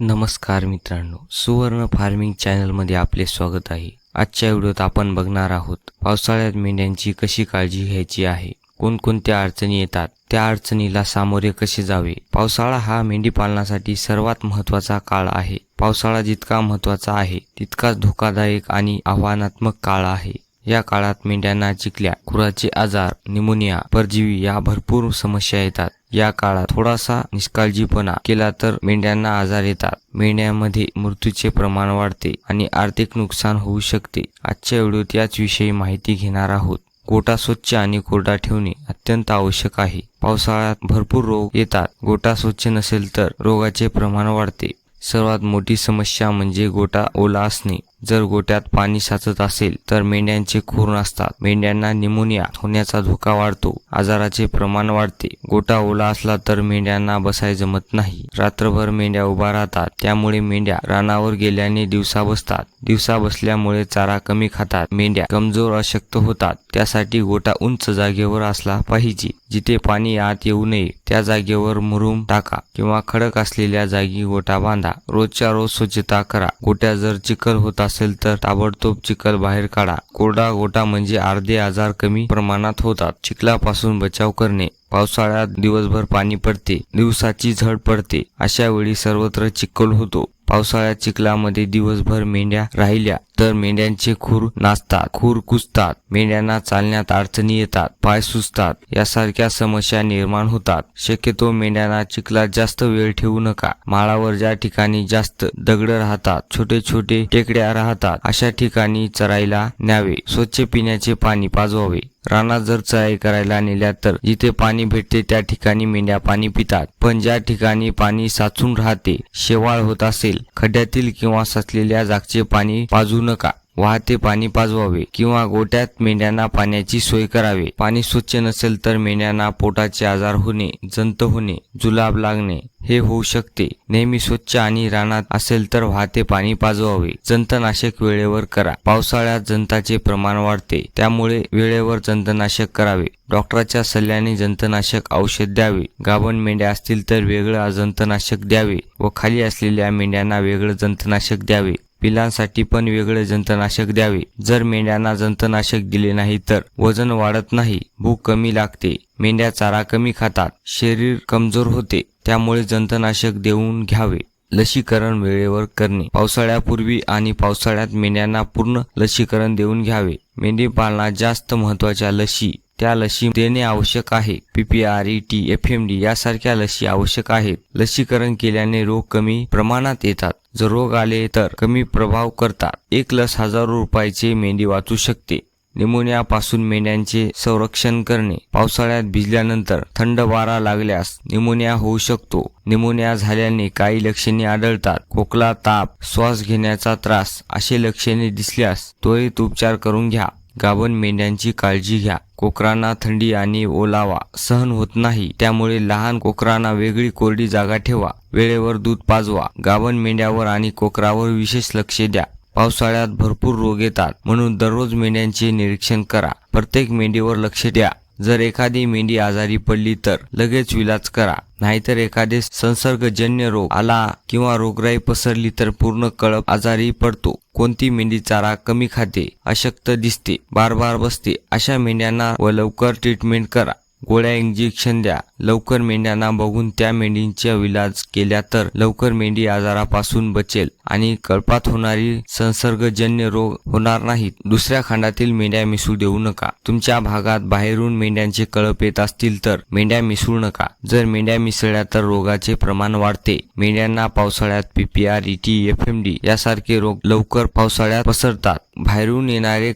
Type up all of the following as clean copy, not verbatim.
नमस्कार मित्रांनो, सुवर्ण फार्मिंग चॅनलमध्ये आपले स्वागत आहे. आजच्या व्हिडिओत आपण बघणार आहोत पावसाळ्यात मेंढ्यांची कशी काळजी घ्यायची आहे, कोणकोणत्या अडचणी येतात, त्या अडचणीला सामोरे कसे जावे. पावसाळा हा मेंढी पालनासाठी सर्वात महत्त्वाचा काळ आहे. पावसाळा जितका महत्त्वाचा आहे तितकाच धोकादायक आणि आव्हानात्मक काळ आहे. या काळात मेंढ्यांना चिखल्या, खुराचे आजार, निमोनिया, परजीवी या भरपूर समस्या येतात. या काळात थोडासा निष्काळजीपणा केला तर मेंढ्यांना आजार येतात. मेंढ्यांमध्ये मृत्यूचे प्रमाण वाढते आणि आर्थिक नुकसान होऊ शकते. आजच्या व्हिडिओत याच विषयी माहिती घेणार आहोत. गोठा स्वच्छ आणि कोरडा ठेवणे अत्यंत आवश्यक आहे. पावसाळ्यात भरपूर रोग येतात. गोठा स्वच्छ नसेल तर रोगाचे प्रमाण वाढते. सर्वात मोठी समस्या म्हणजे गोठा ओला असणे. जर गोठ्यात पाणी साचत असेल तर मेंढ्यांचे खुर नसतात. मेंढ्यांना निमोनिया होण्याचा धोका वाढतो. आजाराचे प्रमाण वाढते. गोठा ओला असला तर मेंढ्यांना बसाय जमत नाही. रात्रभर मेंढ्या उभा राहतात. त्यामुळे मेंढ्या रानावर गेल्याने दिवसा बसतात. दिवसा बसल्यामुळे चारा कमी खातात. मेंढ्या कमजोर अशक्त होतात. त्यासाठी गोठा उंच जागेवर असला पाहिजे. जिथे पाणी आत येऊ नये त्या जागेवर मुरुम टाका किंवा खडक असलेल्या जागी गोठा बांधा. रोजच्या रोज स्वच्छता करा. गोठ्यात जर चिखल होत असेल तर ताबडतोब चिखल बाहेर काढा. कोरडा गोठा म्हणजे अर्धे आजार कमी प्रमाणात होतात. चिखलापासून बचाव करणे. पावसाळ्यात दिवसभर पाणी पडते, दिवसाची झड पडते. अशा वेळी सर्वत्र चिखल होतो. पावसाळ्यात चिखलामध्ये दिवसभर मेंढ्या राहिल्या तर मेंढ्यांचे खूर नाचतात, खूर कुजतात, मेंढ्यांना चालण्यात अडचणी येतात, पाय सुजतात, यासारख्या समस्या निर्माण होतात. शक्यतो मेंढ्यांना चिखलात जास्त वेळ ठेवू नका. माळावर ज्या ठिकाणी जास्त दगड राहतात, छोटे छोटे टेकड्या राहतात, अशा ठिकाणी चरायला न्यावे. स्वच्छ पिण्याचे पाणी पाजवावे. रानात जर चराई करायला नेल्या तर जिथे पाणी भेटते त्या ठिकाणी मेंढ्या पाणी पितात. पण ज्या ठिकाणी पाणी साचून राहते, शेवाळ होत असेल, खड्ड्यातील किंवा साचलेल्या जागचे पाणी पाजू नका. वाहते पाणी पाजवावे किंवा गोठ्यात मेंढ्यांना पाण्याची सोय करावे. पाणी स्वच्छ नसेल तर मेंढ्यांना पोटाचे आजार होणे, जंत होणे, जुलाब लागणे हे होऊ शकते. नेहमी स्वच्छ आणि रानात असेल तर वाहते पाणी पाजवावे. जंतनाशक वेळेवर करा. पावसाळ्यात जंताचे प्रमाण वाढते, त्यामुळे वेळेवर जंतनाशक करावे. डॉक्टरच्या सल्ल्याने जंतनाशक औषध द्यावे. गाभण मेंढ्या असतील तर वेगळं जंतनाशक द्यावे व खाली असलेल्या मेंढ्यांना वेगळं जंतनाशक द्यावे. पिलांसाठी पण वेगळे जंतनाशक द्यावे. जर मेंढ्यांना जंतनाशक दिले नाही तर वजन वाढत नाही, भूक कमी लागते, मेंढ्या चारा कमी खातात, शरीर कमजोर होते. त्यामुळे जंतनाशक देऊन घ्यावे. लसीकरण वेळेवर करणे. पावसाळ्यापूर्वी आणि पावसाळ्यात मेंढ्यांना पूर्ण लसीकरण देऊन घ्यावे. मेंढी पालनात जास्त महत्त्वाच्या लसी त्या लसी देणे आवश्यक आहे. PPR, ET, FMD यासारख्या लसी आवश्यक आहेत. लसीकरण केल्याने रोग कमी प्रमाणात येतात. जर रोग आले तर कमी प्रभाव करतात. एक लस हजारो रुपयाचे मेंढी वाचू शकते. निमोनियापासून मेंढ्यांचे संरक्षण करणे. पावसाळ्यात भिजल्यानंतर थंड वारा लागल्यास निमोनिया होऊ शकतो. निमोनिया झाल्याने काही लक्षणे आढळतात. खोकला, ताप, श्वास घेण्याचा त्रास असे लक्षणे दिसल्यास त्वरित उपचार करून घ्या. गाभण मेंढ्यांची काळजी घ्या. कोकरांना थंडी आणि ओलावा सहन होत नाही, त्यामुळे लहान कोकरांना वेगळी कोरडी जागा ठेवा. वेळेवर दूध पाजवा. गाभण मेंढ्यावर आणि कोकरावर विशेष लक्ष द्या. पावसाळ्यात भरपूर रोग येतात, म्हणून दररोज मेंढ्यांचे निरीक्षण करा. प्रत्येक मेंढीवर लक्ष द्या. जर एखादी मेंढी आजारी पडली तर लगेच इलाज करा. नाहीतर एखादे संसर्गजन्य रोग आला किंवा रोगराई पसरली तर पूर्ण कळप आजारी पडतो. कोणती मेंढी चारा कमी खाते, अशक्त दिसते, बार बसते, अशा मेंढ्यांना व लवकर ट्रीटमेंट करा. गोळ्या इंजेक्शन द्या. लवकर मेंढ्यांना बघून त्या मेंढींचा इलाज केला तर लवकर मेंढी आजारापासून बचेल आणि कळपात होणारी संसर्गजन्य रोग होणार नाहीत. दुसऱ्या खंडातील मेंढ्या मिसळू देऊ नका. तुमच्या भागात बाहेरून मेंढ्यांचे कळप येत असतील तर मेंढ्या मिसळू नका. जर मेंढ्या मिसळल्या तर रोगाचे प्रमाण वाढते. मेंढ्यांना पावसाळ्यात PPR, ET, FMD यासारखे रोग लवकर पावसाळ्यात पसरतात. बाहेरून येणारे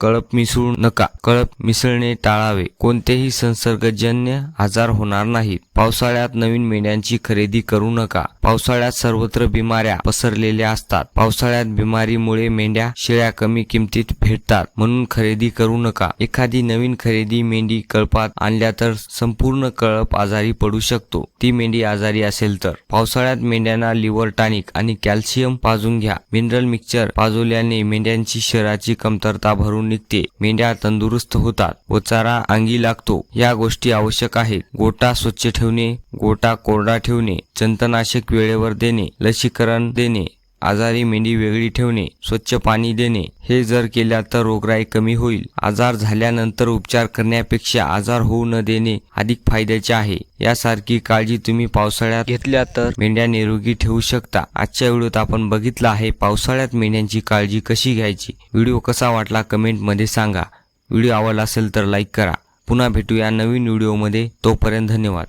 कळप मिसळू नका. कळप मिसळणे टाळावे. कोणतेही संसर्गजन्य आजार होणार नाहीत. पावसाळ्यात नवीन मेंढ्यांची खरेदी करू नका. पावसाळ्यात सर्वत्र बिमाऱ्या पसरलेल्या असतात. पावसाळ्यात बिमारीमुळे मेंढ्या शेळ्या कमी किमतीत भेटतात, म्हणून खरेदी करू नका. एखादी नवीन खरेदी मेंढी कळपात आणल्या तर संपूर्ण कळप आजारी पडू शकतो. ती मेंढी आजारी असेल तर पावसाळ्यात मेंढ्यांना लिव्हर टॉनिक आणि कॅल्शियम पाजून घ्या. मिनरल मिक्सचर पाजवल्याने मेंढ्यांची शरीराची कमतरता भरून निघते. मेंढ्या तंदुरुस्त होतात व चारा अंगी लागतो. या गोष्टी आवश्यक आहेत. गोठा स्वच्छ ठेवणे, गोठा कोरडा ठेवणे, जंतुनाशक वेळेवर देणे, लसीकरण देणे, आजारी मेंढी वेगळी ठेवणे, स्वच्छ पाणी देणे, हे जर केल्या तर रोगराई कमी होईल. आजार झाल्यानंतर उपचार करण्यापेक्षा आजार होऊ न देणे अधिक फायद्याचे आहे. यासारखी काळजी तुम्ही पावसाळ्यात घेतल्या तर मेंढ्या निरोगी ठेवू शकता. आजच्या व्हिडिओत आपण बघितलं आहे पावसाळ्यात मेंढ्यांची काळजी कशी घ्यायची. व्हिडिओ कसा वाटला कमेंटमध्ये सांगा. व्हिडिओ आवडला असेल तर लाईक करा. पुन्हा भेटूया नवीन व्हिडिओमध्ये. तोपर्यंत धन्यवाद.